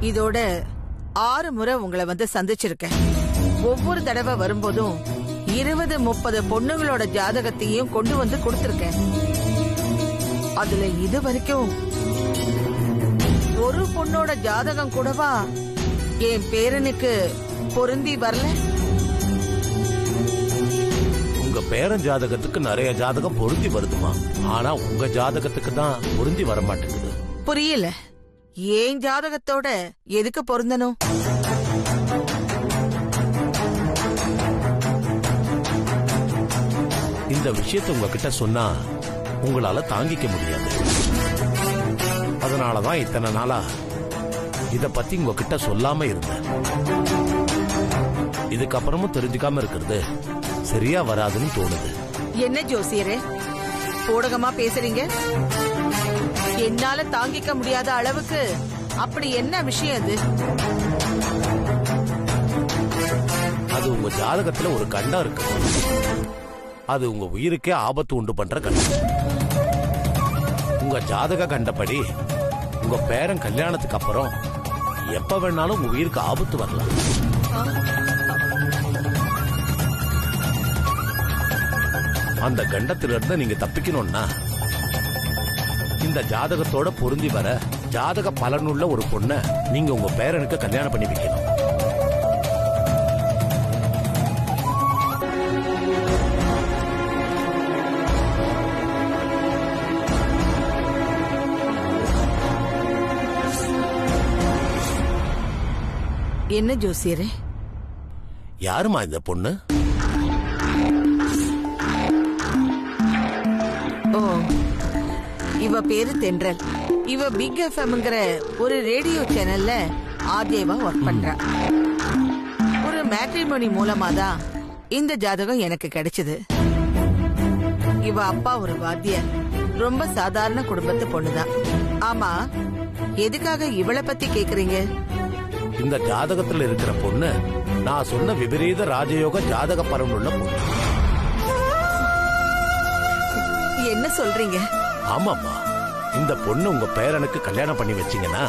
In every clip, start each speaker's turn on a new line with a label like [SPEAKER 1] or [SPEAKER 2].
[SPEAKER 1] இதோட 6 முறை உங்களை வந்து சந்திச்சிருக்கேன். ஒவ்வொரு தடவை வரும்போதும் 20-30 பொண்ணுங்களோட ஜாதகத்தையும் கொண்டு வந்து கொடுத்திருக்கேன். அதுல இது வரைக்கும் ஒரு பொண்ணோட ஜாதகம் கூடவா என் பேரனுக்கு பொருந்தி வரல.
[SPEAKER 2] உங்க பேரன் ஜாதகத்துக்கு நிறைய ஜாதகம் பொருந்தி வருதுமா, ஆனா உங்க ஜாதகத்துக்கு தான் பொருந்தி வர மாட்டேங்குது.
[SPEAKER 1] புரியல, ஏன் ஜாதகத்தோட எதுக்கு பொருந்தணும்?
[SPEAKER 2] இந்த விஷயத்தை உங்ககிட்ட சொன்னா உங்களால தாங்கிக்க முடியாது. அதனாலதான் இத்தனை நாளா இத பத்தி உங்ககிட்ட சொல்லாம இருந்தேன். இதுக்கப்புறமும் தெரிஞ்சுக்காம இருக்கிறது சரியா வராதுன்னு தோணுது.
[SPEAKER 1] என்ன ஜோசியரே ஊடகமா பேசுறீங்க? என்னால தாங்கிக்க முடியாத அளவுக்கு அப்படி என்ன விஷயம் அது?
[SPEAKER 2] அது உங்க ஜாதகத்துல ஒரு கண்டம் இருக்கு. அது உங்க உயிருக்கே ஆபத்து உண்டு பண்ற கண்டம். உங்க ஜாதக கண்டபடி உங்க பேரன் கல்யாணத்துக்கு அப்புறம் எப்ப வேணாலும் உங்க உயிருக்கு ஆபத்து வரலாம். அந்த கண்டத்திலிருந்து நீங்க தப்பிக்கணும்னா இந்த ஜாதகத்தோட பொருந்தி வர ஜாதக பலனுள்ள ஒரு பொண்ண நீங்க உங்க பேரனுக்கு கல்யாணம் பண்ணி வைக்கணும்.
[SPEAKER 1] என்ன ஜோசியரே?
[SPEAKER 2] யாருமா இந்த பொண்ணு?
[SPEAKER 1] ஓ, இவ பேரு தென்றல். இவ பிக் எஃப்எம்ங்கிற ஒரு ரேடியோ சேனல்ல ஆர்ஜேவா ஒர்க் பண்றா. ஒரு மேட்ரிமோனி மூலமா தான் இந்த ஜாதகம் எனக்கு கிடைச்சது. இவ அப்பா ஒரு வாத்தியார், ரொம்ப சாதாரண குடும்பத்து பொண்ணுதான். ஆமா, எதுக்காக இவளை பத்தி கேக்குறீங்க?
[SPEAKER 2] இந்த ஜாதகத்துல இருக்கிற பொண்ணு நான் சொன்ன விபரீத ராஜயோக ஜாதக பலன் உள்ள பொண்ணு.
[SPEAKER 1] என்ன சொல்றீங்க?
[SPEAKER 2] ஆமாம்மா, இந்த பொண்ணு உங்க பேரனுக்கு கல்யாணம் பண்ணி வச்சீங்கன்னா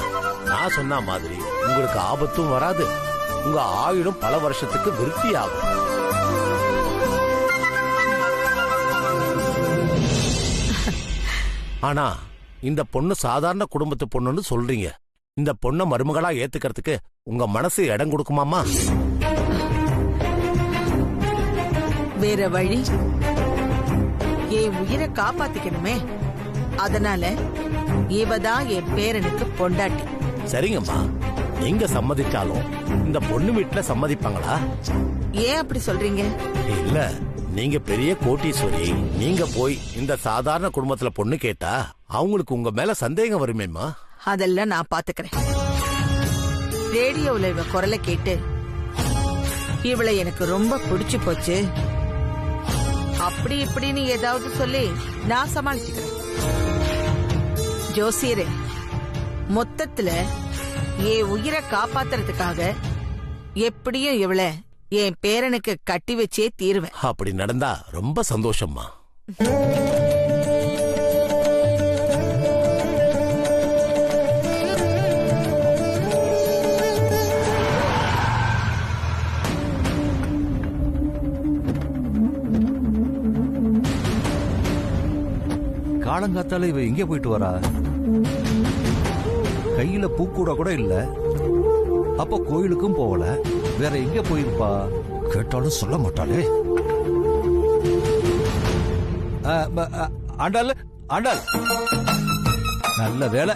[SPEAKER 2] நான் சொன்ன மாதிரி உங்களுக்கு ஆபத்தும் வராது, உங்க ஆயுளும் பல வருஷத்துக்கு விருத்தி ஆகும். ஆனா இந்த பொண்ணு சாதாரண குடும்பத்து பொண்ணுன்னு சொல்றீங்க. இந்த பொண்ணை மருமகளா ஏத்துக்கிறதுக்கு உங்க மனசு இடம் கொடுக்குமாமா?
[SPEAKER 1] வேற வழி? என் உயிரை காப்பாத்திக்கணுமே, அதனால இவதான் என் பேரனுக்கு பொண்டாட்டி.
[SPEAKER 2] சரிங்கம்மா, நீங்க சம்மதிச்சாலும் இந்த பொண்ணு வீட்டுல சம்மதிப்பாங்களா?
[SPEAKER 1] ஏன் அப்படி சொல்றீங்க?
[SPEAKER 2] இல்ல, நீங்க பெரிய கோட்டீஸ்வரி, நீங்க போய் இந்த சாதாரண குடும்பத்துல பொண்ணு கேட்டா அவங்களுக்கு உங்க மேல சந்தேகம் வருமேம்மா.
[SPEAKER 1] அதெல்லாம் நான் பாத்துக்கிறேன். ரேடியோல இவ குரலை கேட்டு இவளை எனக்கு ரொம்ப பிடிச்சு போச்சு, அப்படி இப்படின்னு ஏதாவது சொல்லி நான் சமாளிச்சுக்கிறேன். ஜோசியரே, மொத்தத்துல என் உயிரை காப்பாத்துறதுக்காக எப்படியும் இவளை என் பேரனுக்கு கட்டி வச்சே தீருவேன்.
[SPEAKER 2] அப்படி நடந்தா ரொம்ப சந்தோஷம்மா.
[SPEAKER 3] காலங்காத்தால இவ எங்க போயிட்டு வரா? கையில பூக்கூட கூட இல்ல. அப்ப கோயிலுக்கும் போகல, வேற எங்க போயிருப்பா? கேட்டாலும் சொல்ல மாட்டாளே. ஆண்டாள், ஆண்டாள், நல்ல வேலை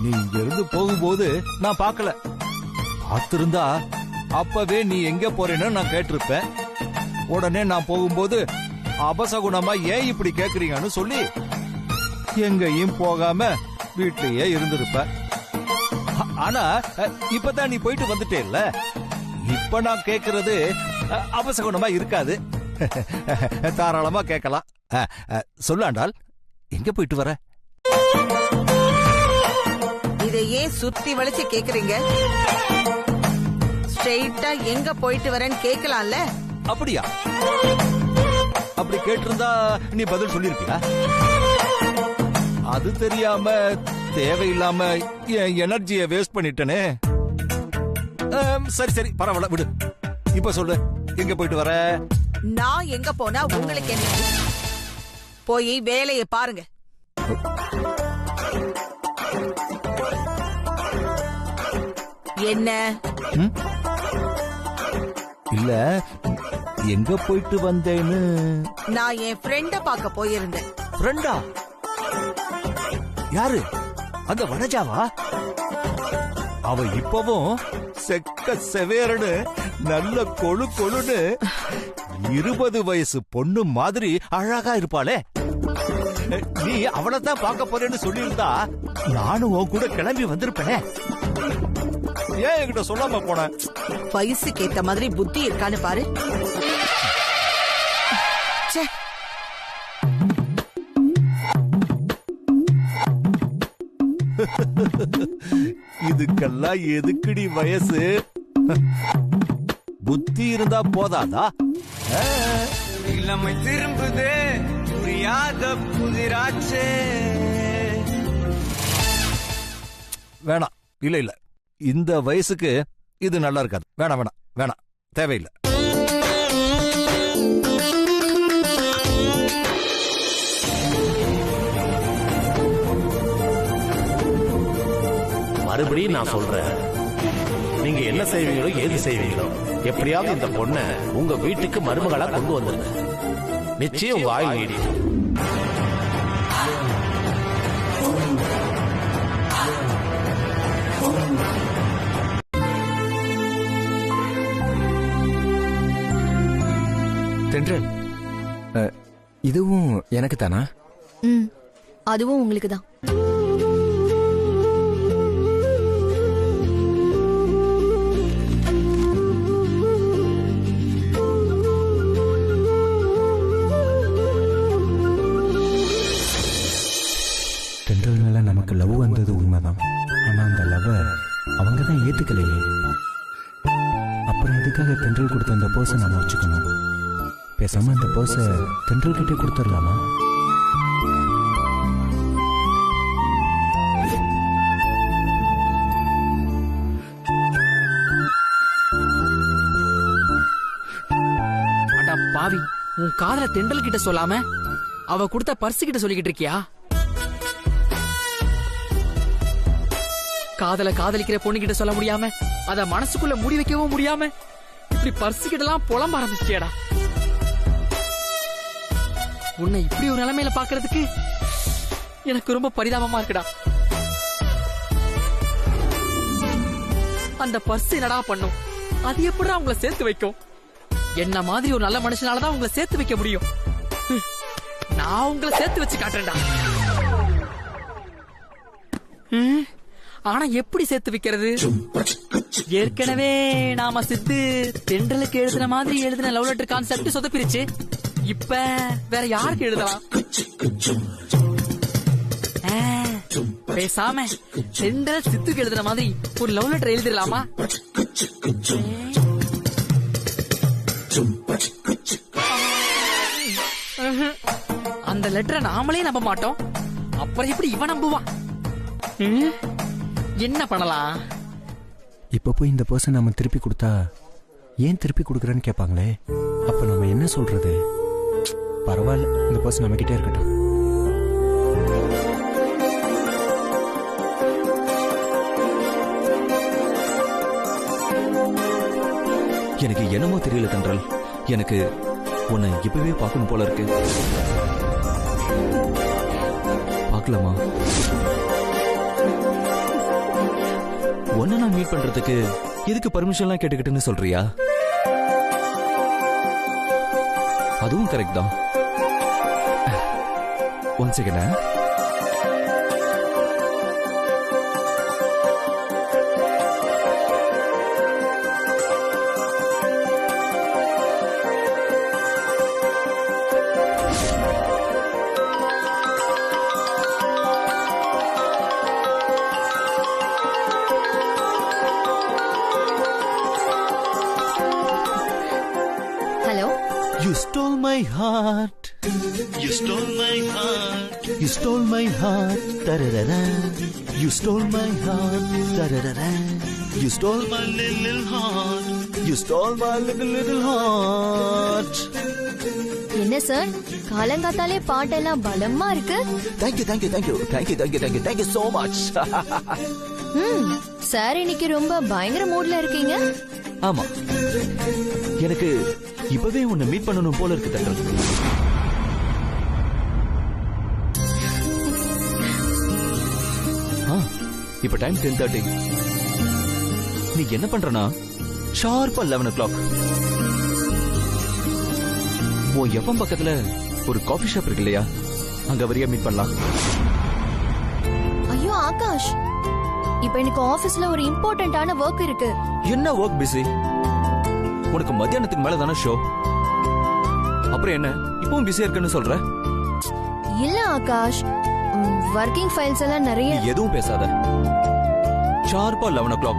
[SPEAKER 3] நீ இங்க இருந்து போகும்போது நான் பார்க்கல. பார்த்திருந்தா அப்பவே நீ எங்க போறேன்னு நான் கேட்டிருப்பேன். உடனே நான் போகும்போது அபசகுணமா ஏன் இப்படி கேக்குறீங்கன்னு சொல்லி எங்கேயும் போகாம வீட்லயே இருந்திருப்ப. ஆனா இப்பதான் நீ போயிட்டு வந்துட்டே இல்ல, இப்ப நான் கேக்குறது அபசகுணமா இருக்காது. தாராளமா கேட்கலாம். சொல்லாண்டால், எங்க போயிட்டு வர?
[SPEAKER 1] இதை ஏன் சுத்தி வளைச்சு கேக்குறீங்க? ஸ்ட்ரெயிட்டா எங்க போயிட்டு வரேன்னு கேட்கலாம்ல.
[SPEAKER 3] அப்படியா? அப்படி கேட்டிருந்தா நீ பதில் சொல்லிருப்பியா? அது தெரியாம தேவையில்லாம என் எனர்ஜியை வேஸ்ட் பண்ணிட்டனே. சரி சரி பரவாயில்ல விடு. இப்ப சொல்லு, எங்க போயிட்டு வர?
[SPEAKER 1] நான் எங்க போனா உங்களுக்கு என்ன? போய் வேலையை பாருங்க. என்ன?
[SPEAKER 3] இல்ல, எங்க போயிட்டு வந்தேன்னு.
[SPEAKER 1] நான் என் ஃப்ரெண்ட பார்க்க போயிருந்தேன்.
[SPEAKER 3] ஃப்ரெண்டா? யாரு? அந்த வனஜாவா? அவ இப்பவும் செக்க செவேரனு நல்ல கொழு கொழுன்னு 20 வயசு பொண்ணு மாதிரி அழகா இருப்பாளே. நீ அவளைத்தான் பார்க்க போறேன்னு சொல்லியிருந்தா நானும் உன் கூட கிளம்பி வந்திருப்பேன். ஏன் என்கிட்ட சொல்லாம போன?
[SPEAKER 1] வயசுக்கு ஏத்த மாதிரி புத்தி இருக்கான்னு பாரு. ச்சே.
[SPEAKER 3] இதுக்கெல்லாம் எதுக்குடி வயசு? புத்தி இருந்தா போதாதா?
[SPEAKER 4] இளமை திரும்புதே புரியாத புதிராச்சே.
[SPEAKER 3] வேணாம், இல்ல இல்ல, இந்த வயசுக்கு இது நல்லா இருக்காது. வேணாம் வேணாம் வேணாம், தேவையில்லை.
[SPEAKER 2] மறுபடியும் நான் சொல்றேன், நீங்க என்ன செய்வீங்களோ ஏது செய்வீங்களோ எப்படியாவது இந்த பொண்ணை உங்க வீட்டுக்கு மருமகளா கொண்டு வந்துருங்க. நிச்சயம் உங்க ஆயுள் நீடிக்கும்.
[SPEAKER 5] தென்றல், இதுவும் எனக்கு தானா?
[SPEAKER 6] அதுவும் உங்களுக்கு தான்.
[SPEAKER 5] தென்றல் மேல நமக்கு லவ் வந்தது உண்மைதான். ஆனா அந்த லவ் அவங்க தான் ஏத்துக்கலையே. அப்புறம் எதுக்காக தென்றல் கொடுத்த அந்த போஸை நம்ம வச்சுக்கணும்? பேசாம அந்த போஸை தென்றல் கிட்டே கொடுத்துடலாமா?
[SPEAKER 7] அடா பாவி, உன் காதல தென்றல் கிட்ட சொல்லாம அவ கொடுத்த பர்ஸ் கிட்ட சொல்லிக்கிட்டு இருக்கியா? காதல காதலிக்கிற பொண்ணு கிட்ட சொல்ல முடியாம, அத மனசுக்குள்ள மூடி வைக்கவும் முடியாம, இப்படி பர்ஸ் கிட்ட எல்லாம் புலம்ப ஆரம்பிச்சியடா. உன்னை இப்படி ஒரு நிலைமையில பாக்குறதுக்கு எனக்கு ரொம்ப பரிதாபமா இருக்குடா. அந்த பர்ஸ் என்னடா பண்ணும்? அது எப்படிடா உங்களை சேர்த்து வைக்கும்? என்ன மாதிரி ஒரு நல்ல மனுஷனாலதான் உங்களை சேர்த்து வைக்க முடியும். நான் உங்களை சேர்த்து வச்சு காட்டுறேன்டா. ஆனா எப்படி சேர்த்து வைக்கிறது? ஏற்கனவே நாம சித்து தென்றலுக்கு எழுதின மாதிரி எழுதின லவ் லெட்டர் கான்செப்ட் சொதப்பிருச்சு. இப்ப வேற யாருக்கு எழுதலாம்? பேசாம தென்றல் சித்துக்கு எழுதின மாதிரி ஒரு லவ் லெட்டர் எழுதிடலாமா? அந்த லெட்டரை நாமளே நம்ப மாட்டோம், அப்புறம் எப்படி இவன் நம்புவான்? என்ன பண்ணலாம்?
[SPEAKER 5] இப்ப போய் இந்த பர்சன் நம்ம திருப்பி கொடுத்தா ஏன் திருப்பி கொடுக்குறேன்னு கேட்பாங்களே. அப்ப நம்ம என்ன சொல்றது? பரவாயில்ல, இந்த பர்சன் நம்ம கிட்டே இருக்கட்டும்.
[SPEAKER 8] எனக்கு என்னமோ தெரியல தென்றல், எனக்கு உன்னை இப்பவே பார்க்கணும் போல இருக்கு. பார்க்கலாமா? உன்னை நான் மீட் பண்றதுக்கு எதுக்கு பர்மிஷன்லாம் கேட்டுக்கிட்டுன்னு சொல்றியா? அதுவும் கரெக்ட் தான். One second.
[SPEAKER 6] Hello.
[SPEAKER 8] You stole my heart. You stole my heart. You stole my heart. Da-da-da-da. You stole my heart. Da-da-da-da. You stole my little heart. You stole my little heart.
[SPEAKER 6] என்ன sir காலங்காத்தாலே பாட்டெல்லாம் பலமா இருக்கு.
[SPEAKER 8] Thank you, thank you, thank you. Thank you, thank you, thank you. Thank you so much.
[SPEAKER 6] Sir இன்னைக்கு ரொம்ப பயங்கர மூட்ல இருக்கீங்க.
[SPEAKER 8] ஆமா, எனக்கு இப்பவே உன்னை மீட் பண்ணணும் போல இருக்கு தென்றல். இப்ப டைம் 10:30. நீ என்ன பண்றனா ஷார்ப்பா 11 o'clock உன் எஃப்எம் பக்கத்துல ஒரு காஃபி ஷாப் இருக்கு இல்லையா, அங்க வரியா மீட் பண்ணலாம்.
[SPEAKER 6] ஐயோ ஆகாஷ், இப்ப எனக்கு ஆபீஸ்ல ஒரு இம்பார்ட்டன்டான ஒர்க் இருக்கு.
[SPEAKER 8] என்ன ஒர்க் பிஸி? உனக்கு மத்தியானத்துக்கு மேல தானே ஷோ. அப்புறம் என்ன இப்பவும் பிஸியா இருக்குன்னு சொல்ற?
[SPEAKER 6] இல்ல ஆகாஷ், ஒர்க்கிங் ஃபைல்ஸ் எல்லாம் நிறைய.
[SPEAKER 8] நீ எதுவும் பேசாத. ஷார்ப்பா 11 o'clock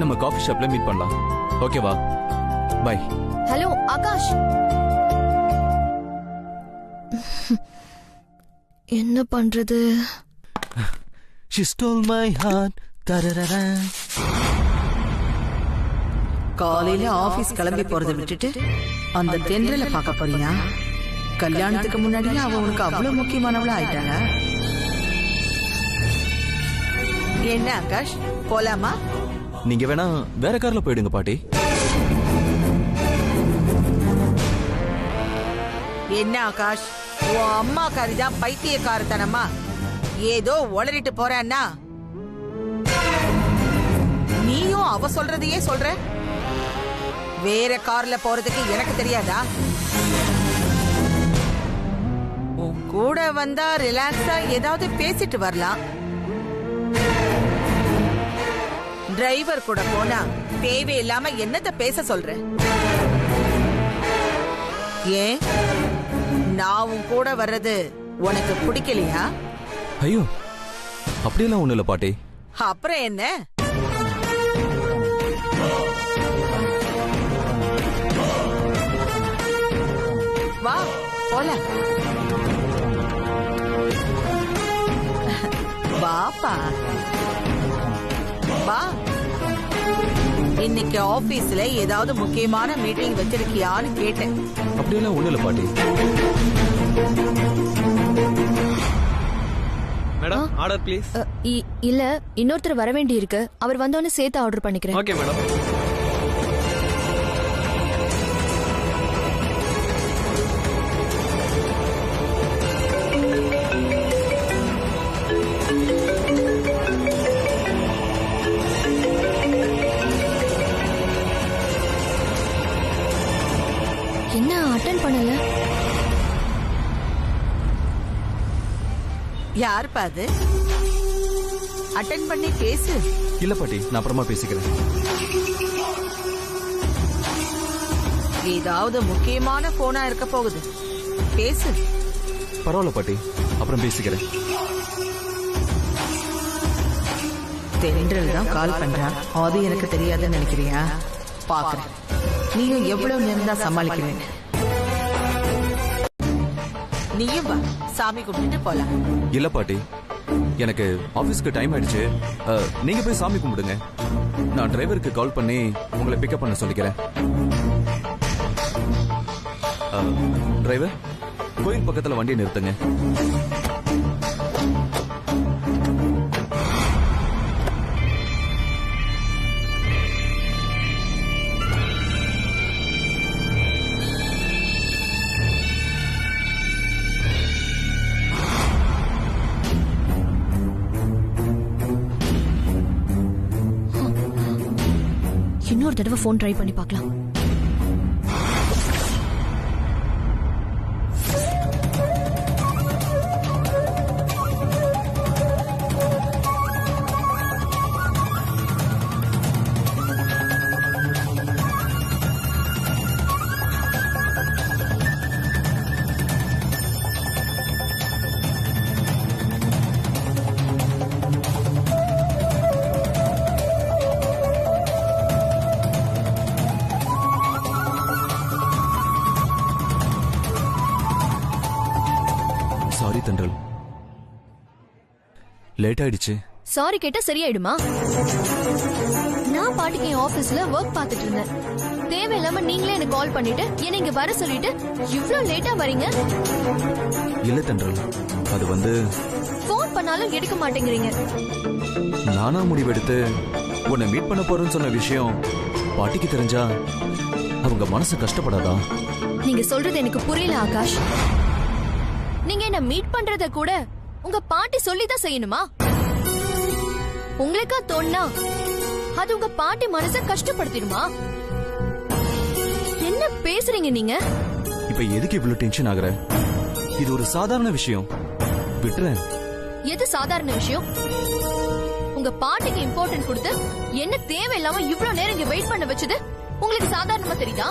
[SPEAKER 8] நம்ம காஃபி ஷாப்ல மீட் பண்ணலாம். ஓகேவா? பை.
[SPEAKER 6] ஹலோ ஆகாஷ். என்ன பண்றது?
[SPEAKER 8] She stole my heart. Da-da-da-da.
[SPEAKER 1] காலையில ஆபீஸ் கிளம்பி போறதை விட்டுட்டு அந்த தென்றலை பார்க்க போறியா? கல்யாணத்துக்கு முன்னாடியே அவ உனக்கு அவ்வளவு முக்கியமானவளா ஆயிட்டாளா? என்ன ஆகாஷ், போலாமா?
[SPEAKER 8] நீங்க வேணா வேற கார்ல போயிடுங்க பாட்டி.
[SPEAKER 1] என்ன ஆகாஷ், உன் அம்மா காரிதான் பைத்தியக்காரத்தனமா ஏதோ உளறிட்டு போறான்னா நீயும் அவ சொல்றதையே சொல்ற. வேற கார்ல போறதுக்கு எனக்கு தெரியாதா? உன் கூட வந்தா ரிலாக்ஸா ஏதாவது பேசிட்டு வரலாம். டிரைவர் கூட போனா தேவையில்லாம என்னத்த பேச சொல்ற? ஏன் நான் உன் கூட வர்றது உனக்கு பிடிக்கலையா?
[SPEAKER 8] ஐயோ, அப்படியெல்லாம் ஒண்ணு இல்ல பாட்டி.
[SPEAKER 1] அப்புறம் என்ன? வா போலாம். வாப்பா வா. இன்னைக்கு ஆபீஸ்ல ஏதாவது முக்கியமான மீட்டிங் வச்சிருக்கியான்னு கேட்டேன்.
[SPEAKER 8] அப்படியெல்லாம் ஒண்ணு இல்ல பாட்டி.
[SPEAKER 4] Madam order please.
[SPEAKER 6] இல்ல இன்னொருத்தர் வர வேண்டி இருக்கு. அவர் வந்தோன்னு சேர்த்து ஆர்டர் பண்ணிக்கிறேன்.
[SPEAKER 4] Okay madam.
[SPEAKER 6] என்ன அட்டெண்ட் பண்ணல?
[SPEAKER 1] யாருப்பா அது? அட்டெண்ட் பண்ணி பேசு.
[SPEAKER 8] இல்ல பாட்டி, நான் அப்புறமா பேசிக்கிறேன்.
[SPEAKER 1] ஏதாவது முக்கியமான போனா இருக்க போகுது, பேசு.
[SPEAKER 8] பரவாயில்ல பாட்டி, அப்புறம் பேசிக்கிறேன்.
[SPEAKER 1] தென்றல் தான் கால் பண்றான். அது எனக்கு தெரியாதுன்னு நினைக்கிறியா? பாக்குறேன் நீயும் எவ்வளவு நேரம் தான் சமாளிக்கிறேன். நீயும் வா, சாமி கும்பிட்டு போலாம்.
[SPEAKER 8] இல்ல பாட்டி, எனக்கு ஆபீஸ்க்கு டைம் ஆயிடுச்சு. நீங்க போய் சாமி கும்பிடுங்க. நான் டிரைவருக்கு கால் பண்ணி உங்களை பிக்கப் பண்ண சொல்லிக்கிறேன். டிரைவர், கோயில் பக்கத்துல வண்டியை நிறுத்துங்க.
[SPEAKER 6] இன்னொரு தடவை போன் ட்ரை பண்ணி பார்க்கலாம்.
[SPEAKER 9] லேட் ஆயிடுச்சு.
[SPEAKER 6] சாரி கேட்டா சரியாயிடுமா? நான் பாட்டுக்கு என் ஆபீஸ்ல ஒர்க் பார்த்துட்டு இருந்தேன். தேவையில்லாம நீங்களே எனக்கு கால் பண்ணிட்டு என்ன இங்க வர சொல்லிட்டு இவ்ளோ லேட்டா வரீங்க.
[SPEAKER 9] இல்ல தென்றல், அது
[SPEAKER 6] போன் பண்ணாலும் எடுக்க மாட்டேங்கிறீங்க.
[SPEAKER 9] நானா முடிவெடுத்து உன்னை மீட் பண்ண போறேன்னு சொன்ன விஷயம் பாட்டிக்கு தெரிஞ்சா அவங்க மனசு கஷ்டப்படாதா?
[SPEAKER 6] நீங்க சொல்றது எனக்கு புரியல ஆகாஷ். நீங்க என்ன மீட் பண்றத கூட உங்க பாட்டி சொல்லிதான் செய்யணுமா? உங்களுக்கா தோணுனா அது உங்க பாட்டி மனச கஷ்டப்படுத்திடுமா? என்ன பேசுறீங்க நீங்க?
[SPEAKER 9] இப்ப எதுக்கு இவ்வளவு டென்ஷன் ஆகுற? இது ஒரு சாதாரண விஷயம், விட்டுறேன்.
[SPEAKER 6] எது சாதாரண விஷயம்? உங்க பாட்டிக்கு இம்பார்ட்டன்ட் கொடுத்து என்ன தேவையில்லாம இவ்வளவு நேரம் இங்க வெயிட் பண்ண வச்சது உங்களுக்கு சாதாரணமா தெரியுதா?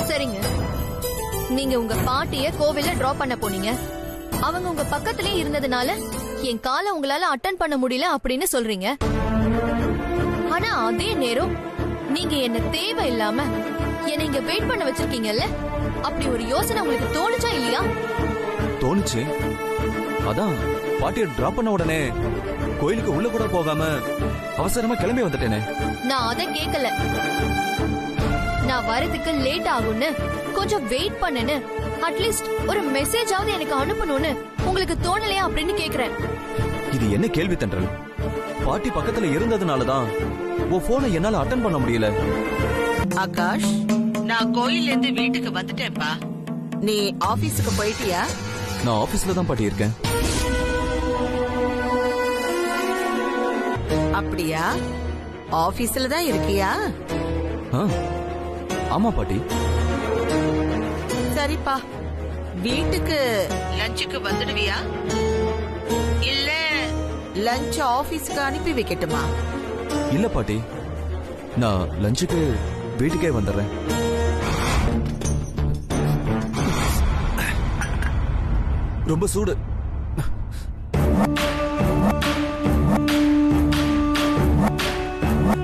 [SPEAKER 6] சரிங்க, நீங்க உங்க பாட்டிய கோவில்ல டிராப் பண்ண போனீங்க. அவங்க உங்க பக்கத்திலே இருந்ததுனால என் காலை உங்களால அட்டெண்ட் பண்ண முடியல அப்படின்னு சொல்றீங்க. ஆனா அதே நேரம் நீங்க என்ன தேவையில்லாம என்ன இங்க வெயிட் பண்ண வச்சிருக்கீங்கல்ல, அப்படி ஒரு யோசனை உங்களுக்கு தோணுச்சா இல்லையா?
[SPEAKER 9] தோணுச்சு. அதான் பாட்டியை டிராப் பண்ண உடனே கோயிலுக்கு உள்ள கூட போகாம அவசரமா கிளம்பி வந்துட்டேனே.
[SPEAKER 6] நான் அதை கேட்கல. நான் வரதுக்கு லேட் ஆகும்னு கொஞ்சம் வெயிட் பண்ணுன்னு அட்லீஸ்ட் ஒரு மெசேஜாவது எனக்கு அனுப்பணும்னு உங்களுக்கு தோணலையா அப்படின்னு கேக்குறேன்.
[SPEAKER 9] இது என்ன கேள்வி தென்றல்? பாட்டி பக்கத்துல இருந்ததுனாலதான் உன் போனை என்னால அட்டெண்ட் பண்ண முடியல.
[SPEAKER 1] ஆகாஷ், நான் கோயில்ல இருந்து வீட்டுக்கு வந்துட்டேன்ப்பா. நீ ஆபீஸுக்கு போயிட்டியா?
[SPEAKER 9] நான் ஆபீஸ்ல தான் பாட்டி இருக்கேன்.
[SPEAKER 1] அப்படியா? ஆபீஸ்ல தான் இருக்கியா?
[SPEAKER 9] ஆமா பாட்டி.
[SPEAKER 1] சரிப்பா, வீட்டுக்கு லஞ்சுக்கு வந்துடுவியா? இல்ல லஞ்ச் ஆபீஸ்க்கு அனுப்பி வைக்கட்டுமா?
[SPEAKER 9] இல்ல பாட்டி, நான் லஞ்சுக்கு வீட்டுக்கே வந்துடுறேன். ரொம்ப சூடு.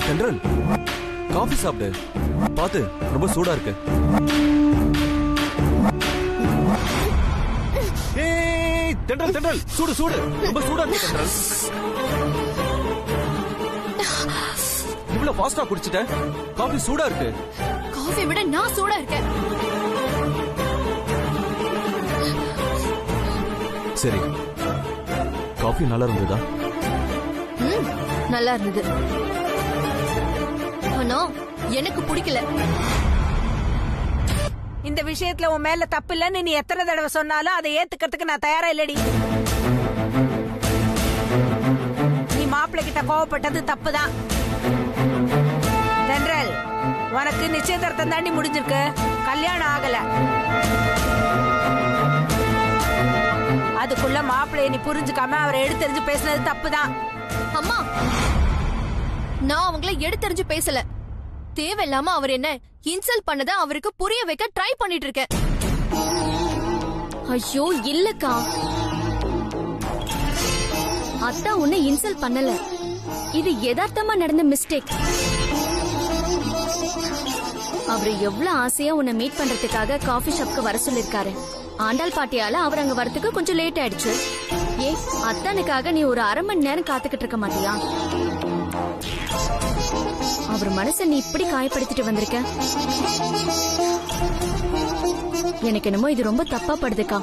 [SPEAKER 9] தென்றல், காஃபி சாப்பிடு. பாத்து, ரொம்ப சூடா இருக்கு. ஏய் தென்றல், தென்றல், சூடு சூடு, ரொம்ப சூடா இருக்கு தென்றல். இவ்வளவு ஃபாஸ்டா குடிச்சிட்ட? காஃபி சூடா இருக்கு.
[SPEAKER 6] காஃபி விட நான் சூடா இருக்கேன்.
[SPEAKER 9] சரி, காஃபி நல்லா இருந்ததா?
[SPEAKER 6] நல்லா இருந்தது. ஆனா எனக்கு பிடிக்கல.
[SPEAKER 10] இந்த விஷயத்துல உன் மேல தப்பு இல்லன்னு நீ எத்தனை தடவை சொன்னாலும் அதை ஏத்துக்கிறதுக்கு நான் தயாரா இல்லடி. நீ மாப்பிள்ளை கிட்ட கோவப்பட்டது தப்புதான். தென்றல், உனக்கு நிச்சயதார்த்தம் தாண்டி முடிஞ்சிருக்கு, கல்யாணம் ஆகல. அதுக்குள்ள மாப்பிள்ளைய நீ புரிஞ்சுக்காம அவரை எடுத்தெறிஞ்சு பேசினது தப்புதான்.
[SPEAKER 6] அம்மா, நான் அவங்கள எடுத்தெறிஞ்சு பேசல. தேவையில்லாம அவர் என்ன இன்சல்ட் பண்ணத அவருக்கு புரிய வைக்க ட்ரை பண்ணிட்டு இருக்கேன். ஐயோ இல்லக்கா, அத்தா உன்னை இன்சல்ட் பண்ணல. இது யதார்த்தமா நடந்த மிஸ்டேக். அவரு எவ்வளவு ஆசையா உன்னை மீட் பண்றதுக்காக காஃபி ஷாப்க்கு வர சொல்லிருக்காரு. ஆண்டாள் பாட்டியால அவர் அங்க வரதுக்கு கொஞ்சம் லேட் ஆயிடுச்சு. ஏ, அத்தானுக்காக நீ ஒரு அரை மணி நேரம் காத்துக்கிட்டு இருக்க மாட்டியா? அவர் மனச நீ இப்படி காயப்படுத்திட்டு வந்திருக்க. எனக்கு என்னமோ இது ரொம்ப தப்பா படுதுக்கா.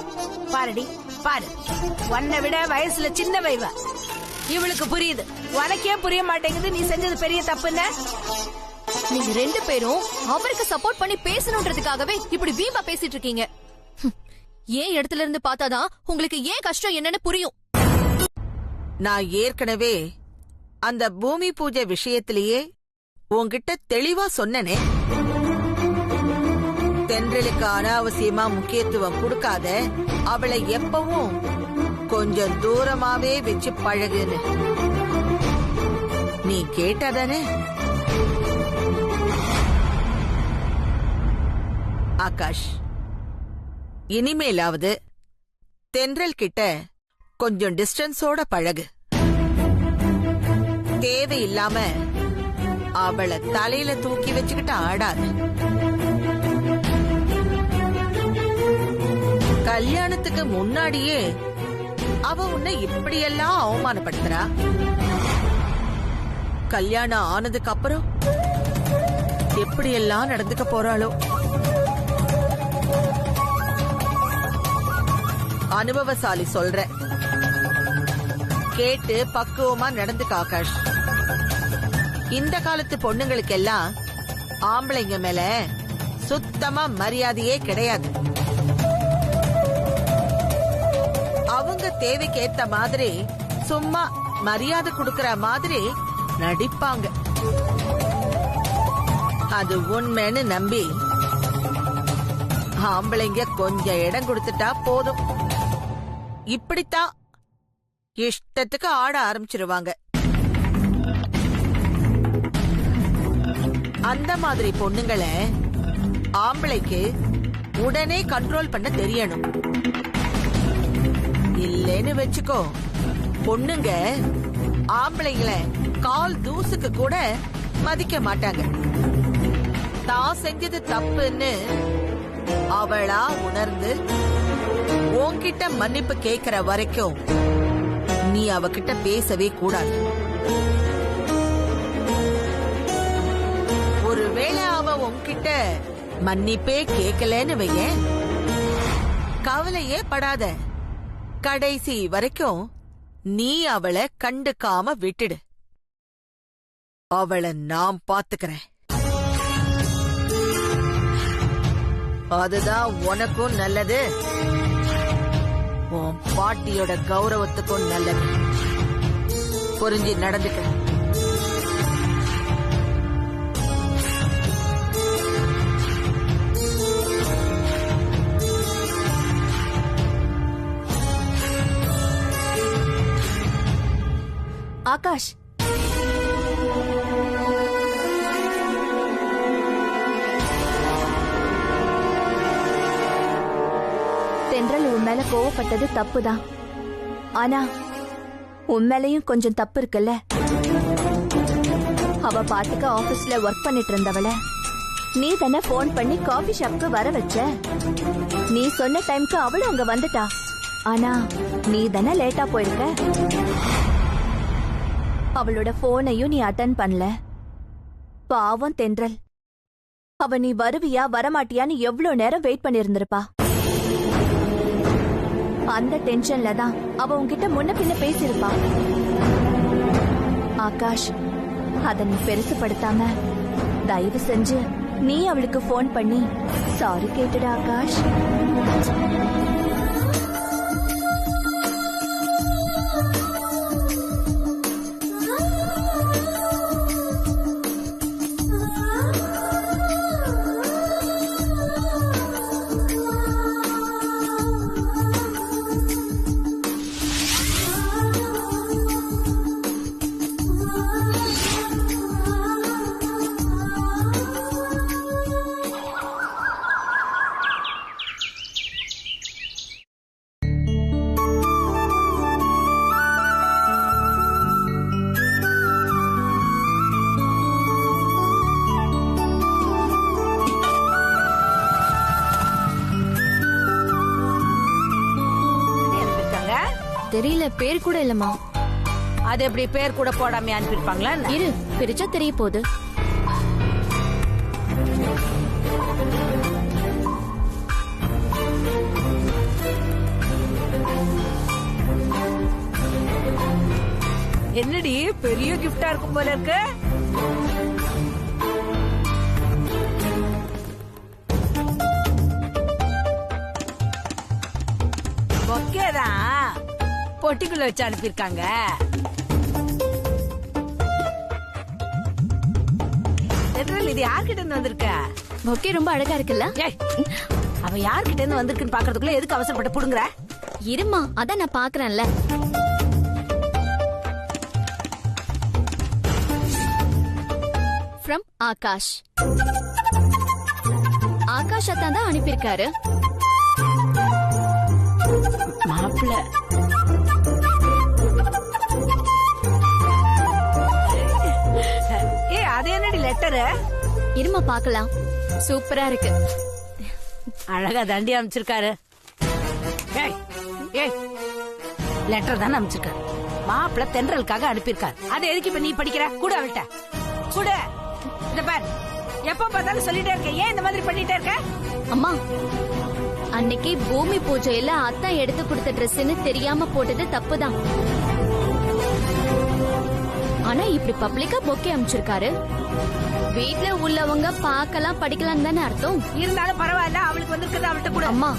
[SPEAKER 10] பாருடி பாரு, உன்னை விட வயசுல சின்ன வைவ இவளுக்கு புரியுது, உனக்கே புரிய மாட்டேங்குது நீ செஞ்சது பெரிய தப்புன்னு.
[SPEAKER 6] நீங்க ரெண்டு பேரும் அவருக்கு சப்போர்ட் பண்ணி பேசணுன்றதுக்காகவே இப்படி வீம்பா பேசிட்டு இருக்கீங்க. ஏன் இடத்துல இருந்து பார்த்தாதான் உங்களுக்கு ஏன் கஷ்டம் என்னன்னு புரியும்.
[SPEAKER 1] நான் ஏற்கனவே அந்த பூமி பூஜை விஷயத்திலேயே உன்கிட்ட தெளிவா சொன்னனே, தென்றலுக்கு அனாவசியமா முக்கியத்துவம் கொடுக்காத, அவளை எப்பவும் கொஞ்சம் தூரமாவே வச்சு பழகுன்னு. நீ கேட்டாதானே? ஆகாஷ், இனிமேலாவது தென்றல் கிட்ட கொஞ்சம் டிஸ்டன்ஸோட பழகு. தேவையில்லாம அவளை தலையில தூக்கி வச்சுக்கிட்டு ஆடாது. கல்யாணத்துக்கு முன்னாடியே அவ உன்னை இப்படியெல்லாம் அவமானப்படுத்துறா. கல்யாணம் ஆனதுக்கு அப்புறம் எப்படியெல்லாம் நடந்துக்க போறாளோ. அனுபவசாலி சொல்ற, கேட்டு பக்குவமா நடந்துக்க ஆகாஷ். இந்த காலத்து பொண்ணுங்களுக்கெல்லாம் ஆம்பளைங்க மேல சுத்தமா மரியாதையே கிடையாது. அவங்க தேவைக்கு ஏத்த மாதிரி சும்மா மரியாதை கொடுக்கற மாதிரி நடிப்பாங்க. அது உண்மைன்னு நம்பி ஆம்பளைங்க கொஞ்சம் இடம் கொடுத்துட்டா போதும், இப்படித்தான் இஷ்டத்துக்கு ஆட ஆரம்பிச்சிருவாங்க. அந்த மாதிரி பொண்ணுங்களை ஆம்பளைக்கு உடனே கண்ட்ரோல் பண்ண தெரியணும். இல்லேன்னு வச்சுக்கோ, பொண்ணுங்க ஆம்பளைங்களை கால் தூசுக்கு கூட மதிக்க மாட்டாங்க. தான் செஞ்சது தப்புன்னு அவளா உணர்ந்து உன்கிட்ட மன்னிப்பு கேக்குற வரைக்கும் நீ அவகிட்ட பேசவே கூடாது. ஒருவேளை அவ உன்கிட்ட மன்னிப்பே கேட்கலன்னு வைய, கவலையே படாத. கடைசி வரைக்கும் நீ அவளை கண்டுக்காம விட்டுடு. அவளை நான் பாத்துக்கிறேன். அதுதான் உனக்கும் நல்லது, உன் பாட்டியோட கௌரவத்துக்கும் நல்லது. புரிஞ்சு நடந்துக்க.
[SPEAKER 6] ஆகாஷ், தென்றல் உன் மேல கோவப்பட்டது தப்புதான். ஆனா உன் மேலையும் கொஞ்சம் தப்பு இருக்குல்ல. அவ பாட்டுக்கு ஆபீஸ்ல ஒர்க் பண்ணிட்டு இருந்தவள நீ தானே போன் பண்ணி காபி ஷாப்க்கு வர வச்ச. நீ சொன்ன டைம்க்கு அவளும் அங்க வந்துட்டா. ஆனா நீ தானே லேட்டா போயிருக்க. அவளோட போனையும் நீ அட்டெண்ட் பண்ணல. பாவம் தென்றல், அவ நீ வருவியா வரமாட்டியான்னு எவ்வளவு நேரம் வெயிட் பண்ணிருந்திருப்பா. அந்த டென்ஷன்ல தான் அவ உன்கிட்ட முன்ன பின்ன பேசிருப்பா. ஆகாஷ், அத நீ பெருசுப்படுத்தாம தயவு செஞ்சு நீ அவளுக்கு போன் பண்ணி சாரி கேட்டுடா ஆகாஷ். தெரியல, பேர் கூட இல்லம்மா.
[SPEAKER 10] அது எப்படி பேர் கூட போடாம அனுப்பிருப்பாங்களா?
[SPEAKER 6] இரு, பிரிச்சா தெரிய போகுது.
[SPEAKER 10] என்னடி பெரிய கிஃப்டா இருக்கும் போல இருக்கு. பொக்கேதான் பொட்டிக்குள்ள வச்சு அனுப்பியிருக்காங்க. இது யார்கிட்ட இருந்து வந்திருக்க?
[SPEAKER 6] பொக்கே ரொம்ப அழகா இருக்குல்ல?
[SPEAKER 10] அவ யார்கிட்ட இருந்து வந்திருக்குன்னு பாக்குறதுக்குள்ள எதுக்கு அவசரப்பட்டு புடுங்குற?
[SPEAKER 6] இருமா, அதான் நான் பாக்குறேன்ல. From ஆகாஷ். ஆகாஷ் அத்தான் தான் அனுப்பியிருக்காரு.
[SPEAKER 10] மாப்பிள்ள அது என்னடி லெட்டரு?
[SPEAKER 6] இருமா பாக்கலாம். சூப்பரா இருக்கு.
[SPEAKER 10] அழகா தண்டி அமைச்சிருக்காரு. ஏய் ஏய் லெட்டர் தானே அனுப்பிச்சிருக்காரு. மாப்பிள்ள தென்றலுக்காக அனுப்பியிருக்காரு. அதை எதுக்கு இப்ப நீ படிக்கிற? கூட அவள்கிட்ட கூட. இந்த பார், எப்ப பார்த்தாலும் சொல்லிட்டே இருக்க, ஏன் இந்த மாதிரி பண்ணிட்டே இருக்க?
[SPEAKER 11] அம்மா, அன்னைக்கு பூமி பூஜையில அத்தா எடுத்து கொடுத்த ட்ரெஸ்ன்னு தெரியாம போட்டது தப்புதான். ஆனா இப்படி பப்ளிக்கா பொக்கே அனுப்பிச்சிருக்காரு. வீட்ல உள்ளவங்க பார்க்கலாம் படிக்கலாம் தானே அர்த்தம்.
[SPEAKER 10] இருந்தாலும் பரவாயில்ல, அவளுக்கு வந்திருக்கிறது அவள்கிட்ட கூட.
[SPEAKER 6] அம்மா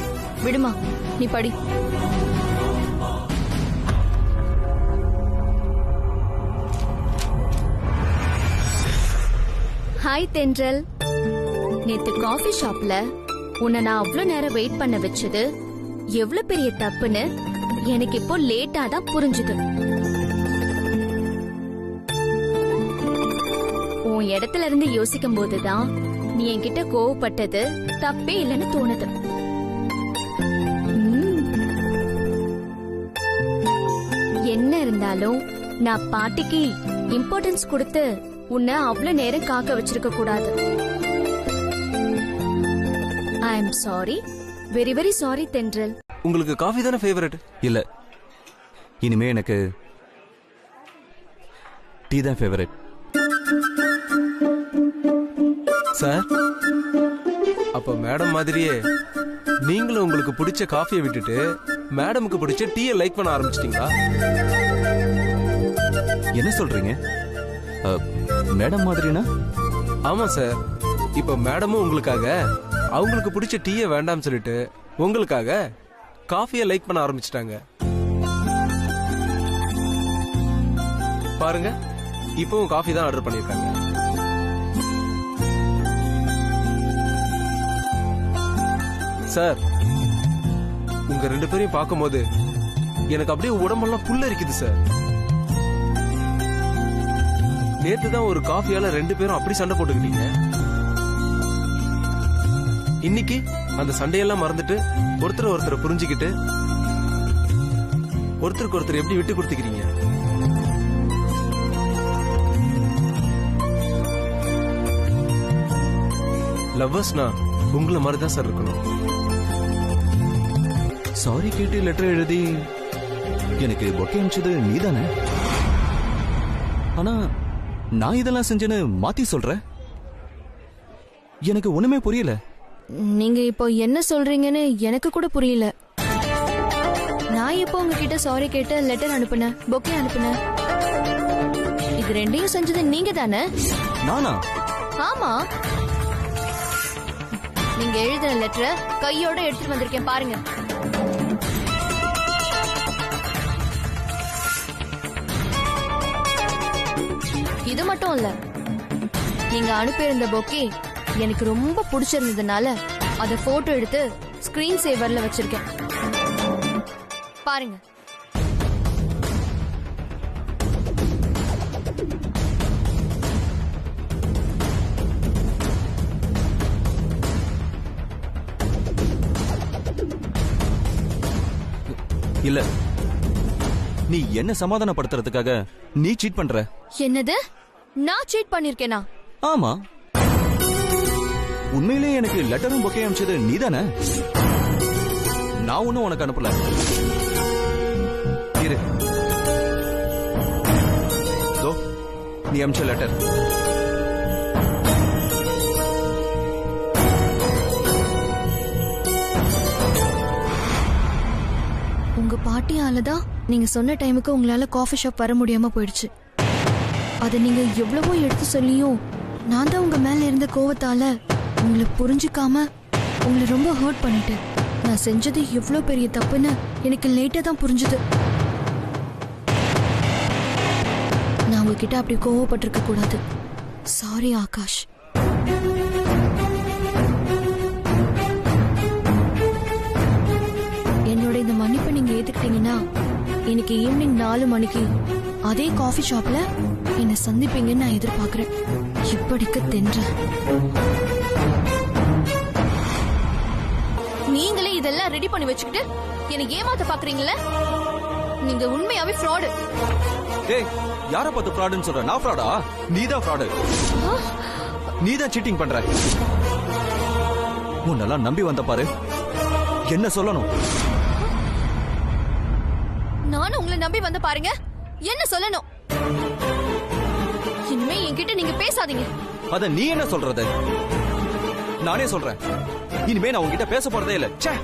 [SPEAKER 6] விடுமா, நீ படி.
[SPEAKER 11] ஹாய் தென்றல், நேத்து காஃபி ஷாப்ல உன்னை நான் அவ்வளவு நேரம் வெயிட் பண்ண வச்சது எவ்வளவு பெரிய தப்புன்னு எனக்கு இப்போ லேட்டா தான் புரிஞ்சுது. உன் இடத்துல இருந்து யோசிக்கும் போதுதான் நீ என்கிட்ட கோவப்பட்டது தப்பே இல்லைன்னு தோணுது. என்ன இருந்தாலும் நான் பாட்டிக்கு இம்பார்ட்டன்ஸ் கொடுத்து உன்னை அவ்வளவு நேரம் காக்க வச்சிருக்க கூடாது. I am sorry, very very sorry தென்றல்.
[SPEAKER 9] உங்களுக்கு காஃபி தானே ஃபேவரட்? இல்ல, இனிமே எனக்கு டீ தான் ஃபேவரட்.
[SPEAKER 12] சார், அப்ப மேடம் மாதிரியே நீங்களும் உங்களுக்கு பிடிச்ச காஃபியை விட்டுட்டு மேடமுக்கு பிடிச்ச டீயை லைக் பண்ண ஆரம்பிச்சிட்டீங்களா?
[SPEAKER 9] என்ன சொல்றீங்க? மேடம் மாதிரினா?
[SPEAKER 12] ஆமா சார், இப்ப மேடமும் உங்களுக்காக அவங்களுக்கு பிடிச்ச டீயை வேண்டாம்னு சொல்லிட்டு உங்களுக்காக காஃபியை லைக் பண்ண ஆரம்பிச்சிட்டாங்க. பாருங்க, இப்பவும் காஃபி தான் ஆர்டர் பண்ணிருக்காங்க. சார், உங்க ரெண்டு பேரையும் பார்க்கும்போது எனக்கு அப்படியே உடம்பெல்லாம் புல்லரிக்குது சார். நேத்து தான் ஒரு காஃபியால ரெண்டு பேரும் அப்படி சண்டை போட்டுக்கிட்டீங்க. இன்னைக்கு அந்த சண்டையெல்லாம் மறந்துட்டு ஒருத்தரை புரிஞ்சுக்கிட்டு ஒருத்தருக்கு ஒருத்தர் எப்படி விட்டு கொடுத்துக்கிறீங்க? லவ்வர்ஸ்னா உங்களை மாதிரி தான் சார் இருக்கணும்.
[SPEAKER 9] சாரி கேட்டு லெட்டர் எழுதி எனக்கு பொக்கே அனுப்பிச்சது நீதானே? ஆனா நான் இதெல்லாம் செஞ்சேன்னு மாத்தி சொல்ற. எனக்கு ஒண்ணுமே புரியல.
[SPEAKER 6] நீங்க இப்போ என்ன சொல்றீங்கன்னு எனக்கு கூட புரியல. நான் இப்போ உங்ககிட்ட சாரி கேட்டு லெட்டர் அனுப்புனேன், பொக்கே அனுப்புனேன். இது ரெண்டையும் செஞ்சது நீங்க தானே?
[SPEAKER 9] நானா?
[SPEAKER 6] ஆமா, நீங்க எழுதின லெட்டரை கையோட எடுத்துட்டு வந்திருக்கேன் பாருங்க. இது மட்டும் இல்ல, நீங்க அனுப்பியிருந்த பொக்கே எனக்கு ரொம்ப பிடிச்சிருந்ததுனால அத போட்டோ எடுத்து ஸ்கிரீன் சேவர்ல வச்சிருக்கேன் பாருங்க.
[SPEAKER 9] இல்ல, நீ என்ன சமாதானப்படுத்துறதுக்காக நீ சீட் பண்ற.
[SPEAKER 6] என்னது? நான் சீட் பண்ணிருக்கேனா?
[SPEAKER 9] ஆமா, உண்மையிலேயே எனக்கு லெட்டரும் பொக்கே அனுப்பிச்சது நீதானே? நான் ஒன்னும் உனக்கு அனுப்பல. இரு, தோ நீ அனுப்பிச்ச லெட்டர்.
[SPEAKER 6] உங்க பாட்டியாலதான் நீங்க சொன்ன டைமுக்கு உங்களால காஃபி ஷாப் வர முடியாம போயிடுச்சு. அத நீங்க எவ்வளவோ எடுத்து சொல்லியும் நான் தான் உங்க மேல இருந்த கோவத்தால உங்களை புரிஞ்சுக்காம உங்களை ரொம்ப ஹர்ட் பண்ணிட்டேன். நான் செஞ்சது எவ்வளவு பெரிய தப்புன்னு எனக்கு லேட்டா தான் புரிஞ்சுது. நான் உங்ககிட்ட அப்படி கோவப்பட்டிருக்க கூடாது. சாரி ஆகாஷ். என்னோட இந்த மன்னிப்பை நீங்க ஏத்துக்கிட்டீங்கன்னா இன்னைக்கு ஈவினிங் 4 மணிக்கு அதே காஃபி ஷாப்ல என்ன சந்திப்பீங்கன்னு நான் எதிர்பார்க்கிறேன். இப்படிக்கு தென்றல். நீங்களே இதெல்லாம் ரெடி பண்ணி வச்சுக்கிட்டு எனக்கு ஏமாத்த பாக்குறீங்களா? நீங்க உண்மையாவே ஃப்ராடு.
[SPEAKER 9] டேய், யார பார்த்து ஃப்ராடுன்னு சொல்ற? நான் ஃப்ராடா? நீதான் ஃப்ராடு. நீதான் சீட்டிங் பண்ற. உன்னெல்லாம் நம்பி வந்த பாரு, என்ன சொல்லணும்?
[SPEAKER 6] நம்பி வந்து பாருங்க, என்ன சொல்லணும்? இனிமே என்கிட்ட நீங்க பேசாதீங்க.
[SPEAKER 9] அத நீ என்ன சொல்றது? நானே சொல்றேன், இனிமே நான் உன்கிட்ட பேச போறதே இல்ல. ச்சே.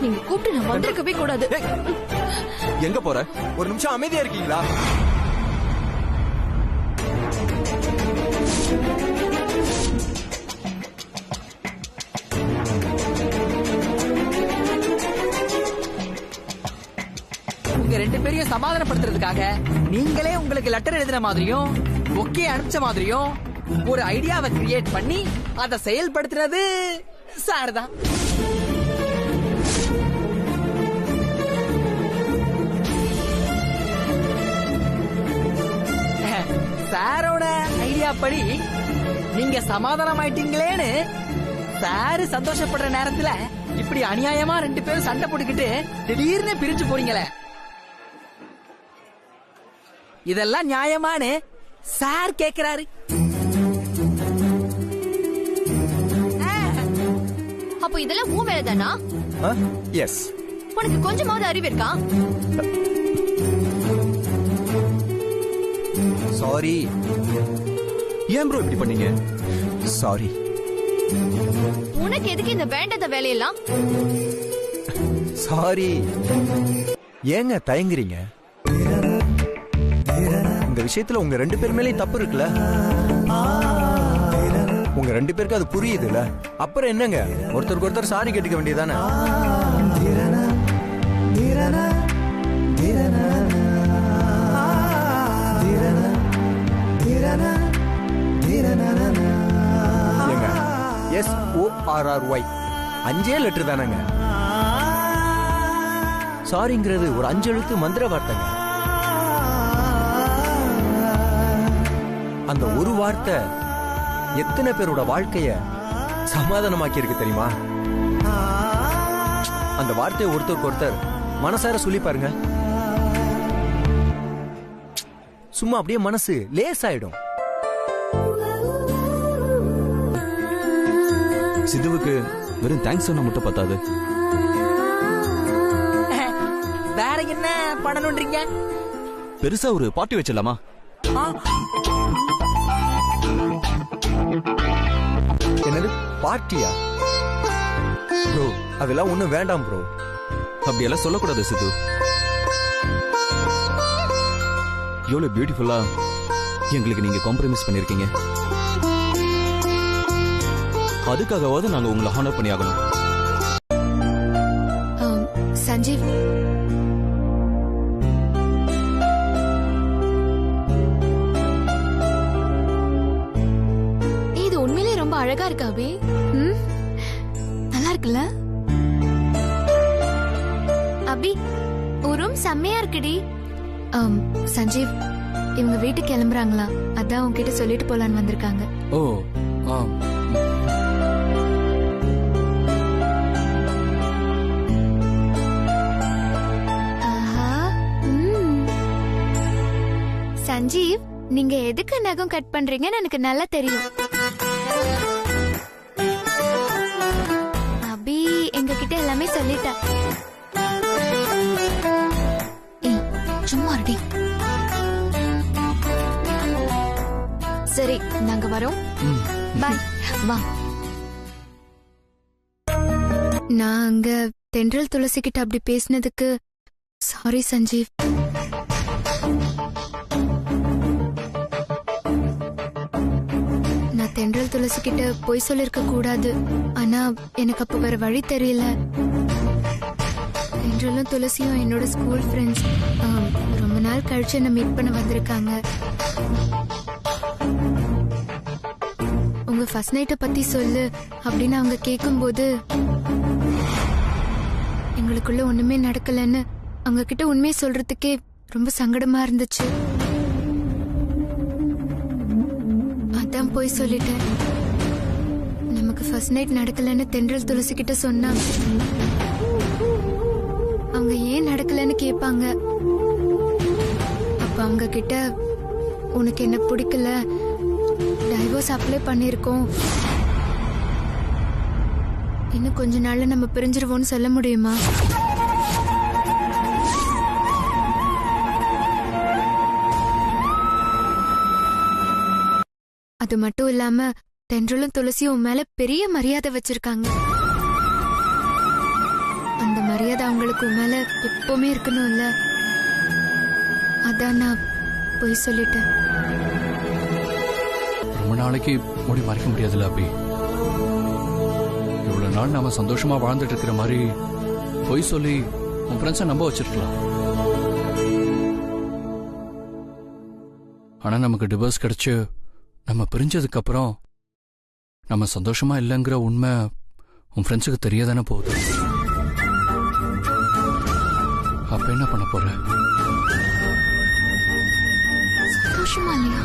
[SPEAKER 6] நீங்க கூப்பிட்டு நான் வந்திருக்கவே கூடாது.
[SPEAKER 9] எங்க போற? ஒரு நிமிஷம் அமைதியா இருக்கீங்களா?
[SPEAKER 7] உங்க ரெண்டு பேரையும் சமாதானப்படுத்துறதுக்காக நீங்களே உங்களுக்கு லெட்டர் எழுதின மாதிரியும் ஒக்கே அனுப்பிச்ச மாதிரியும் ஒரு ஐடியாவை கிரியேட் பண்ணி அதை செயல்படுத்துறது சார் தான். சாரோட ஐடியா படி நீங்க சமாதானம் ஆயிட்டீங்களேன்னு சாரு சந்தோஷப்படுற நேரத்துல இப்படி அநியாயமா ரெண்டு பேரும் சண்டை போட்டுக்கிட்டு திடீர்னு பிரிஞ்சு போறீங்களே, இதெல்லாம் நியாயமானு சார் கேக்குறாரு.
[SPEAKER 6] அப்போ இதெல்லாம் உன் வேலை தானா?
[SPEAKER 9] எஸ்.
[SPEAKER 6] உனக்கு கொஞ்சமாவது அறிவு இருக்கா?
[SPEAKER 9] சாரி. ஏன் ப்ரோ இப்படி பண்ணீங்க? சாரி.
[SPEAKER 6] உனக்கு எதுக்கு இந்த வேண்டாத வேலையெல்லாம்?
[SPEAKER 9] சாரி. ஏங்க தயங்குறீங்க? இந்த விஷயத்துல உங்க ரெண்டு பேர் மேலயும் தப்பு இருக்குல்ல? உங்க ரெண்டு பேருக்கு அது புரியுதுல்ல? அப்புறம் என்னங்க, ஒருத்தருக்கு ஒருத்தர் சாரி கேட்டுக்க வேண்டியதானே? SORRY 5 லெட்டர் தானங்க. சாரிங்கிறது ஒரு 5 எழுத்து மந்திர வார்த்தைங்க. அந்த ஒரு வார்த்தை எத்தனை பேரோட வாழ்க்கைய சமாதானமாக்கி இருக்கு தெரியுமா? அந்த வார்த்தையை ஒருத்தருக்கு ஒருத்தர் மனசார சொல்லி பாருங்க, சும்மா அப்படியே மனசு லேசாயிடும்.
[SPEAKER 13] சித்துவுக்கு வெறும் தேங்க்ஸ் சொன்னா மட்டும் பத்தாது.
[SPEAKER 7] வேற என்ன பண்ணணும்ன்றீங்க?
[SPEAKER 13] பெருசா ஒரு பார்ட்டி வச்சிடலாமா?
[SPEAKER 9] என்னது பார்ட்டியா? ப்ரோ அதெல்லாம் ஒண்ணும் வேண்டாம் ப்ரோ.
[SPEAKER 13] அப்படியெல்லாம் சொல்லக்கூடாது சித்து. எவ்வளவு பியூட்டிஃபுல்லா எங்களுக்கு நீங்க காம்ப்ரமைஸ் பண்ணிருக்கீங்க. அதுக்காகவாவது நாங்க உங்களை ஹானர் பண்ணி ஆகணும்.
[SPEAKER 6] சஞ்சீவ், இது உண்மையிலே ரொம்ப அழகா இருக்கு அபி. நல்லா இருக்குல்ல அபி? ஒரு ரூம் செம்மையா இருக்குடி. சஞ்சீவ், இவங்க வீட்டுக்கு கிளம்புறாங்களா? அதான் உங்ககிட்ட சொல்லிட்டு போலான்னு வந்திருக்காங்க.
[SPEAKER 13] ஓ
[SPEAKER 6] சஞ்சீவ், நீங்க எதுக்கு நகம் கட் பண்றீங்கன்னு எனக்கு நல்லா தெரியும். அபி எங்க கிட்ட எல்லாமே சொல்லிட்டா. சும்மா இருடி. சரி, நாங்க வரோம். பாய். வா. நான் அங்க தென்றல் துளசி கிட்ட அப்படி பேசினதுக்கு சாரி சஞ்சீவ். நான் தென்றல் துளசி கிட்ட போய் சொல்லிருக்க கூடாது. ஆனா எனக்கு அப்ப வேற வழி தெரியல. தென்றலும் துளசியும் என்னோட ஸ்கூல் ஃப்ரெண்ட்ஸ். ரொம்ப நாள் கழிச்சு என்ன மீட் பண்ண வந்திருக்காங்க. உங்க ஃபர்ஸ்ட் நைட்டை பத்தி சொல்லு அப்படின்னு அவங்க கேட்கும்போது எங்களுக்குள்ள ஒண்ணுமே நடக்கலன்னு அவங்க கிட்ட உண்மையை சொல்றதுக்கே ரொம்ப சங்கடமா இருந்துச்சு. அதான் போய் சொல்லிட்டேன். நமக்கு ஃபர்ஸ்ட் நைட் நடக்கலன்னு தென்றல் துளசி கிட்ட சொன்னா அவங்க ஏன் நடக்கலன்னு கேட்பாங்க. அப்ப அவங்க கிட்ட உனக்கு என்ன பிடிக்கல, டைவோர்ஸ் அப்ளை பண்ணிருக்கோம்,
[SPEAKER 11] இன்னும் கொஞ்ச நாள்ல நம்ம பிரிஞ்சிருவோம்னு சொல்ல முடியுமா? அது மட்டும் இல்லாம தென்றலும் துளசியும் உன் மேல பெரிய மரியாதை வச்சிருக்காங்க. அந்த மரியாதை அவங்களுக்கு உன் மேல எப்பவுமே இருக்கணும்ல. அதான் நான் போய் சொல்லிட்டேன்.
[SPEAKER 14] ரொம்ப நாளைக்கு மூடி மறைக்க முடியாதுல்ல அபி. இவ்வளவு நாள் நாம சந்தோஷமா வாழ்ந்துட்டு இருக்கிற மாதிரி போய் சொல்லி உன் ஃப்ரெண்ட்ஸை நம்ப வச்சிருக்கலாம். ஆனா நமக்கு டிவோர்ஸ் கிடைச்சு நம்ம பிரிஞ்சதுக்கு அப்புறம் நம்ம சந்தோஷமா இல்லைங்கிற உண்மை உன் ஃப்ரெண்ட்ஸுக்கு தெரியதானே போகுது. அப்ப என்ன பண்ண போற?
[SPEAKER 11] சந்தோஷமா இல்லையா?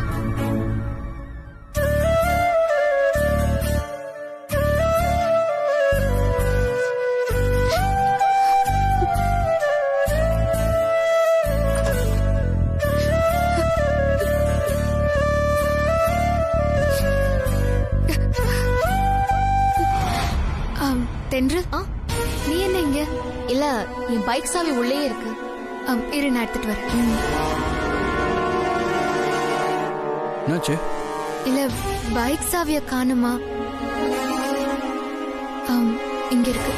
[SPEAKER 11] தென்றல், நீ என்ன இங்க?
[SPEAKER 6] இல்ல, என் பைக் சாவி உள்ளே இருக்கு.
[SPEAKER 11] இரு, நான் எடுத்துட்டு வரேன்.
[SPEAKER 14] என்னாச்சு?
[SPEAKER 11] இல்ல, பைக் சாவிய காணுமா? இங்க இருக்கு.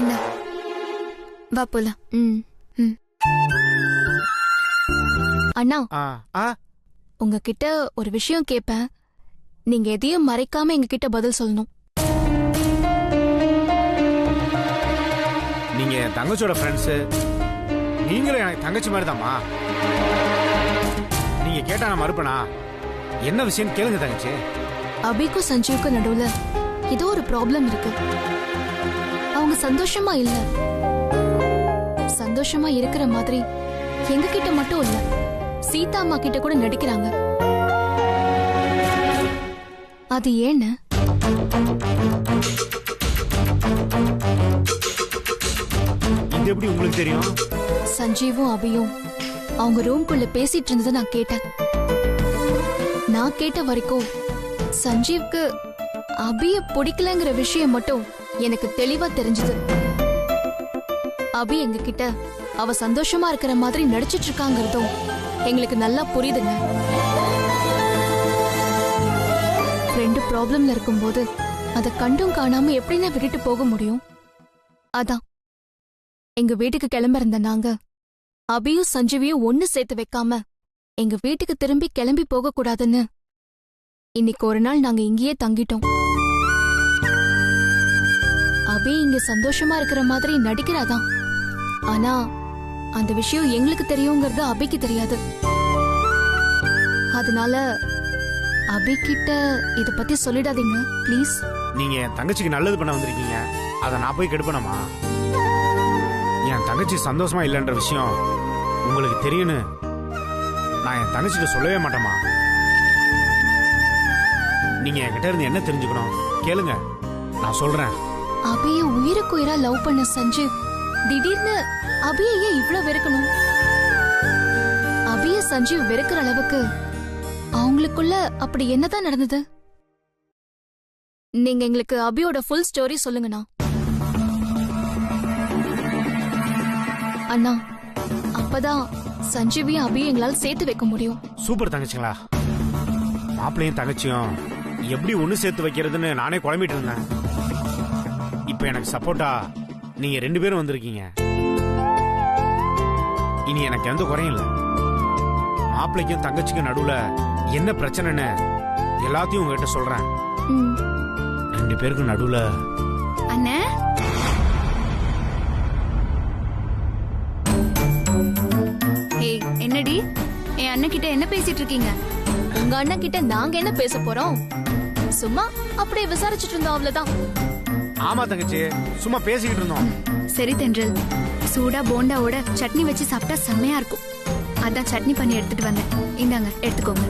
[SPEAKER 11] இந்த வா போலாம்.
[SPEAKER 6] அண்ணா, உங்ககிட்ட ஒரு விஷயம் கேட்பேன். நீங்க எதையும் மறைக்காம எங்க கிட்ட பதில் சொல்லணும்.
[SPEAKER 15] நீங்க என் தங்கச்சியோட ஃப்ரெண்ட்ஸ். நீங்களும் எனக்கு தங்கச்சி மாதிரி தாம்மா. நீங்க கேட்டா நான் மறுப்பேனா? என்ன விஷயம் கேளுங்க தங்கச்சி.
[SPEAKER 6] அபிக்கும் சஞ்சீவுக்கும் நடுவுல ஏதோ ஒரு ப்ராப்ளம் இருக்கு. அவங்க சந்தோஷமா இல்ல. சந்தோஷமா இருக்கிற மாதிரி எங்க கிட்ட மட்டும் இல்ல, சீதா அம்மா கிட்ட கூட நடிக்கிறாங்க. அது ஏன்னு?
[SPEAKER 15] இது எப்படி உங்களுக்கு தெரியும்?
[SPEAKER 6] சஞ்சீவும் அபியும் அவங்க ரூம்குள்ள பேசிட்டு இருந்ததை நான் கேட்டேன். நான் கேட்ட வரைக்கும் சஞ்சீவ்க்கு அபிய பிடிக்கலங்கிற விஷயம் மட்டும் எனக்கு தெளிவா தெரிஞ்சது. அபி எங்க கிட்ட அவ சந்தோஷமா இருக்கிற மாதிரி நடிச்சிட்டு இருக்காங்கிறதும் எங்களுக்கு நல்லா புரியுதுங்க. ரெண்டு ப்ராப்ளம்ல இருக்கும்போது அதை கண்டும் காணாம எப்படின்னா விட்டுட்டு போக முடியும்? அதான் எங்க வீட்டுக்கு கிளம்ப இருந்த நாங்க அபியும் சஞ்சீவியும் ஒண்ணு சேர்த்து வைக்காம எங்க வீட்டுக்கு திரும்பி கிளம்பி போக கூடாதுன்னு இன்னைக்கு ஒரு நாள் நாங்க இங்கேயே தங்கிட்டோம். அபி இங்க சந்தோஷமா இருக்கிற மாதிரி நடிக்கிறாதான். ஆனா அந்த விஷயம் எங்களுக்கு தெரியுங்கிறது அபிக்கு தெரியாது. அதனால அபி கிட்ட இத பத்தி சொல்லிடாதீங்க ப்ளீஸ்.
[SPEAKER 15] நீங்க என் தங்கச்சிக்கு நல்லது பண்ண வந்திருக்கீங்க, அதை நான் போய் கெடுப்பேனாமா? என் தங்கச்சி சந்தோஷமா இல்லைன்ற விஷயம் உங்களுக்கு தெரியும்னு நான் என் தங்கச்சிட்ட சொல்லவே மாட்டேமா. நீங்க என்கிட்ட இருந்து என்ன தெரிஞ்சுக்கணும் கேளுங்க, நான் சொல்றேன்.
[SPEAKER 6] அபிய உயிருக்கு உயிரா லவ் பண்ண சஞ்சீவ் திடீர்னு அபிய ஏன் இவ்வளவு வெறுக்கணும்? அபிய சஞ்சீவ் வெறுக்கிற அளவுக்கு அவங்களுக்குள்ள அப்படி என்னதான் நடந்தது? நீங்க எங்களுக்கு அபியோட ஃபுல் ஸ்டோரி சொல்லுங்கண்ணா. அண்ணா, அப்பதான் சஞ்சீவியும் அபியும் எங்களால் சேர்த்து வைக்க முடியும்.
[SPEAKER 15] சூப்பர் தங்கச்சிங்களா. மாப்பிள்ளையும் தங்கச்சியும் எப்படி ஒண்ணு சேர்த்து வைக்கிறதுன்னு நானே குழம்பிட்டு இருந்தேன். இப்ப எனக்கு சப்போர்ட்டா நீங்க ரெண்டு பேரும் வந்திருக்கீங்க. இனி எனக்கு எந்த குறையும் இல்லை. மாப்பிள்ளைக்கும் தங்கச்சிக்கும் நடுவுல என்ன பிரச்சனைன்னு எல்லாத்தையும் உங்ககிட்ட சொல்றேன். ரெண்டு பேருக்கும் நடுவுல
[SPEAKER 11] அண்ணே, என்னடி என் அண்ணன் கிட்ட என்ன பேசிட்டு இருக்கீங்க?
[SPEAKER 6] உங்க அண்ணன் கிட்ட நாங்க என்ன பேச போறோம்? சும்மா அப்படியே விசாரிச்சுட்டு இருந்தோம், அவ்வளவுதான்.
[SPEAKER 15] ஆமா தங்கச்சி, சும்மா பேசிக்கிட்டு இருந்தோம்.
[SPEAKER 11] சரி தென்றல், சூடா போண்டாவோட சட்னி வச்சு சாப்பிட்டா செம்மையா இருக்கும். அதான் சட்னி பண்ணி எடுத்துட்டு வந்தேன். இந்தாங்க, எடுத்துக்கோங்க.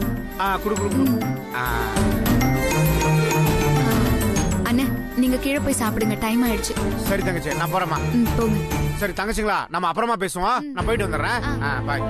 [SPEAKER 11] அண்ணே, நீங்க கீழே போய் சாப்பிடுங்க, டைம் ஆயிடுச்சு.
[SPEAKER 15] சரி தங்கச்சி, நான் போறேமா.
[SPEAKER 11] போங்க.
[SPEAKER 15] சரி தங்கச்சிங்களா, நம்ம அப்புறமா பேசுவோம். நான் போயிட்டு வந்துடுறேன். பாய்.